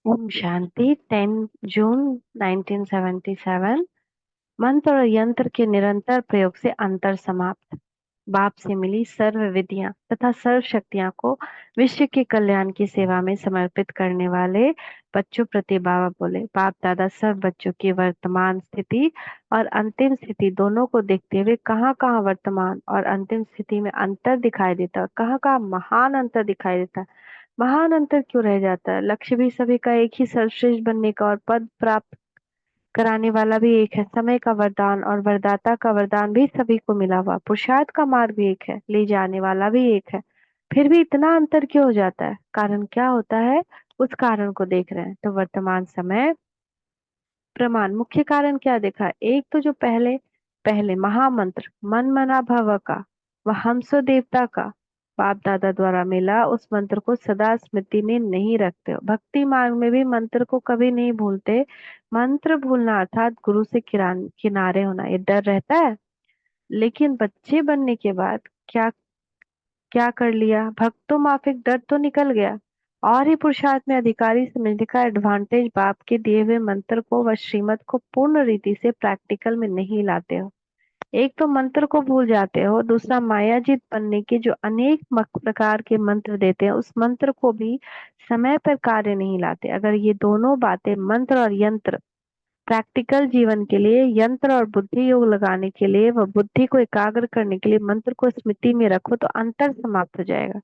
ओम शांति 10 जून 1977। मंत्र और यंत्र के निरंतर प्रयोग से अंतर समाप्त। बाप से मिली सर्व विद्या तथा सर्व शक्तियां को विश्व के कल्याण की सेवा में समर्पित करने वाले बच्चों प्रति बाबा बोले, बाप दादा सब बच्चों की वर्तमान स्थिति और अंतिम स्थिति दोनों को देखते हुए कहाँ कहाँ वर्तमान और अंतिम स्थिति में अंतर दिखाई देता है, कहाँ कहाँ महान अंतर दिखाई देता है। महान अंतर क्यों रह जाता है? लक्ष्य भी सभी का एक ही, सर्वश्रेष्ठ बनने का और पद प्राप्त कराने वाला भी एक है। समय का वरदान और वरदाता का वरदान भी सभी को मिला हुआ। पुरुषार्थ का मार्ग भी एक है, ले जाने वाला भी एक है। फिर भी इतना अंतर क्यों हो जाता है? कारण क्या होता है? उस कारण को देख रहे हैं। तो वर्तमान समय प्रमाण मुख्य कारण क्या देखा? एक तो जो पहले पहले महामंत्र मन मना भव का, वह हमसो देवता का बाप दादा द्वारा मिला, उस मंत्र को सदा स्मृति में नहीं रखते हो। भक्ति मार्ग में भी मंत्र को कभी नहीं भूलते। मंत्र भूलना अर्थात गुरु से किनारे होना, ये डर रहता है। लेकिन बच्चे बनने के बाद क्या क्या कर लिया? भक्तों माफिक डर तो निकल गया। और ही पुरुषार्थ में अधिकारी समझने का एडवांटेज बाप के दिए हुए मंत्र को व श्रीमत को पूर्ण रीति से प्रैक्टिकल में नहीं लाते हो। एक तो मंत्र को भूल जाते हो, दूसरा मायाजीत बनने के जो अनेक प्रकार के मंत्र देते हैं उस मंत्र को भी समय पर कार्य नहीं लाते। अगर ये दोनों बातें, मंत्र और यंत्र, प्रैक्टिकल जीवन के लिए, यंत्र और बुद्धि योग लगाने के लिए व बुद्धि को एकाग्र करने के लिए मंत्र को स्मृति में रखो तो अंतर समाप्त हो जाएगा।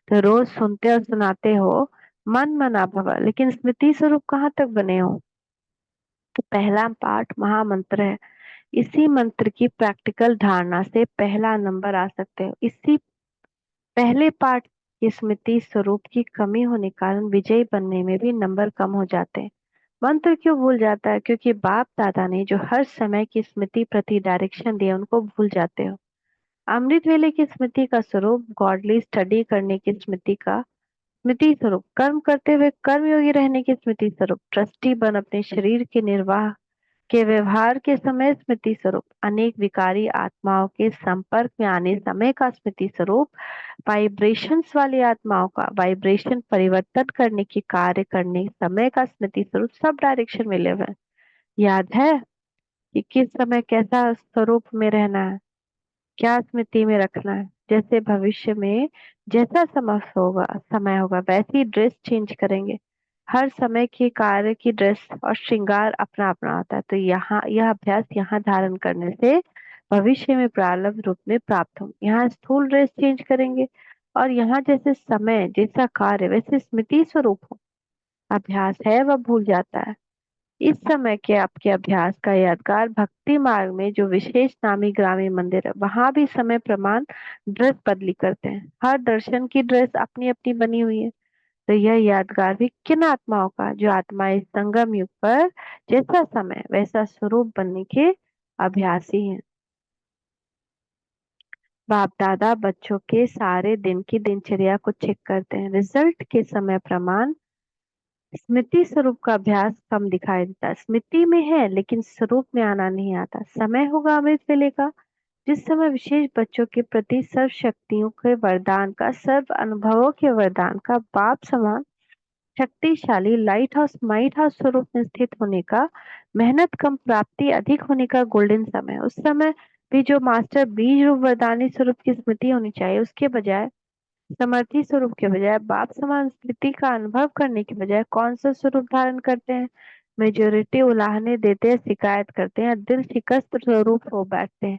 तो रोज सुनते और सुनाते हो मन मना भव, लेकिन स्मृति स्वरूप कहाँ तक बने हो? तो पहला पाठ महामंत्र है। इसी मंत्र की प्रैक्टिकल धारणा से पहला नंबर आ सकते हो। इसी पहले पाठ की स्मृति स्वरूप की कमी होने के कारण विजयी बनने में भी नंबर कम हो जाते हैं। मंत्र क्यों भूल जाता है? क्योंकि बाप दादा ने जो हर समय की स्मृति प्रति डायरेक्शन दिया उनको भूल जाते हो। अमृत वेले की स्मृति का स्वरूप, गॉडली स्टडी करने की स्मृति का स्मृति स्वरूप, कर्म करते हुए कर्मयोगी रहने की स्मृति स्वरूप, ट्रस्टी बन अपने शरीर के निर्वाह के व्यवहार के समय स्मृति स्वरूप, अनेक विकारी आत्माओं के संपर्क में आने समय का स्मृति स्वरूप, वाइब्रेशंस वाली आत्माओं का वाइब्रेशन परिवर्तन करने की कार्य करने समय का स्मृति स्वरूप, सब डायरेक्शन मिले हुए हैं। याद है कि किस समय कैसा स्वरूप में रहना है, क्या स्मृति में रखना है। जैसे भविष्य में जैसा समय होगा वैसी ड्रेस चेंज करेंगे। हर समय के कार्य की ड्रेस और श्रृंगार अपना अपना होता है। तो यहाँ यह अभ्यास यहाँ धारण करने से भविष्य में प्रारब्ध रूप में प्राप्त हो। यहाँ स्थूल ड्रेस चेंज करेंगे और यहाँ जैसे समय जैसा कार्य वैसे स्मृति स्वरूप हो। अभ्यास है वह भूल जाता है। इस समय के आपके अभ्यास का यादगार भक्ति मार्ग में जो विशेष नामी ग्रामी मंदिर है, वहां भी समय प्रमाण ड्रेस बदली करते हैं। हर दर्शन की ड्रेस अपनी अपनी बनी हुई है। तो यह यादगार भी किन आत्माओं का, जो आत्माएं इस संगम युग पर जैसा समय वैसा स्वरूप बनने के अभ्यासी हैं। बाप दादा बच्चों के सारे दिन की दिनचर्या को चेक करते हैं। रिजल्ट के समय प्रमाण स्मृति स्वरूप का अभ्यास कम दिखाई देता है। स्मृति में है लेकिन स्वरूप में आना नहीं आता। समय होगा अमृत वेले का, जिस समय विशेष बच्चों के प्रति सर्व शक्तियों के वरदान का, सर्व अनुभवों के वरदान का, बाप समान शक्तिशाली लाइट हाउस माइट हाउस स्वरूप में स्थित होने का, मेहनत कम प्राप्ति अधिक होने का गोल्डन समय। उस समय भी जो मास्टर बीज रूप वरदानी स्वरूप की स्मृति होनी चाहिए, उसके बजाय समर्थी स्वरूप के बजाय बाप समान स्थिति का अनुभव करने के बजाय कौन सा स्वरूप धारण करते हैं? मेजोरिटी उलाहने देते हैं, शिकायत करते हैं, दिल शिकस्त स्वरूप हो बैठते हैं।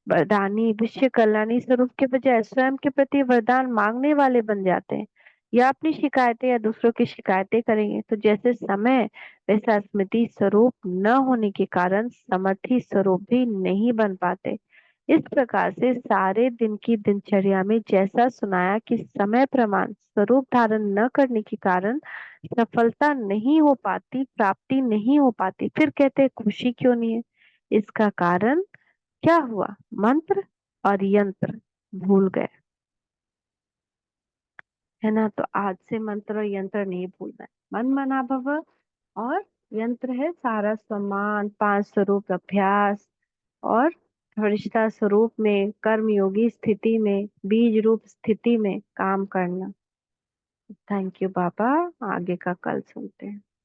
वरदानी विश्व कल्याणी स्वरूप के बजाय स्वयं के प्रति वरदान मांगने वाले बन जाते हैं, या अपनी शिकायतें या दूसरों की शिकायतें करेंगे। तो जैसे समय वैसा स्मृति स्वरूप न होने के कारण समर्थी स्वरूप भी नहीं बन पाते। इस प्रकार से सारे दिन की दिनचर्या में जैसा सुनाया कि समय प्रमाण स्वरूप धारण न करने के कारण सफलता नहीं हो पाती, प्राप्ति नहीं हो पाती। फिर कहते हैं खुशी क्यों नहीं है? इसका कारण क्या हुआ? मंत्र और यंत्र भूल गए, है ना? तो आज से मंत्र और यंत्र नहीं भूलना है। मन मना भव और यंत्र है सारा सम्मान, पांच स्वरूप अभ्यास और फरिश्ता स्वरूप में, कर्म योगी स्थिति में, बीज रूप स्थिति में काम करना। थैंक यू बाबा। आगे का कल सुनते हैं।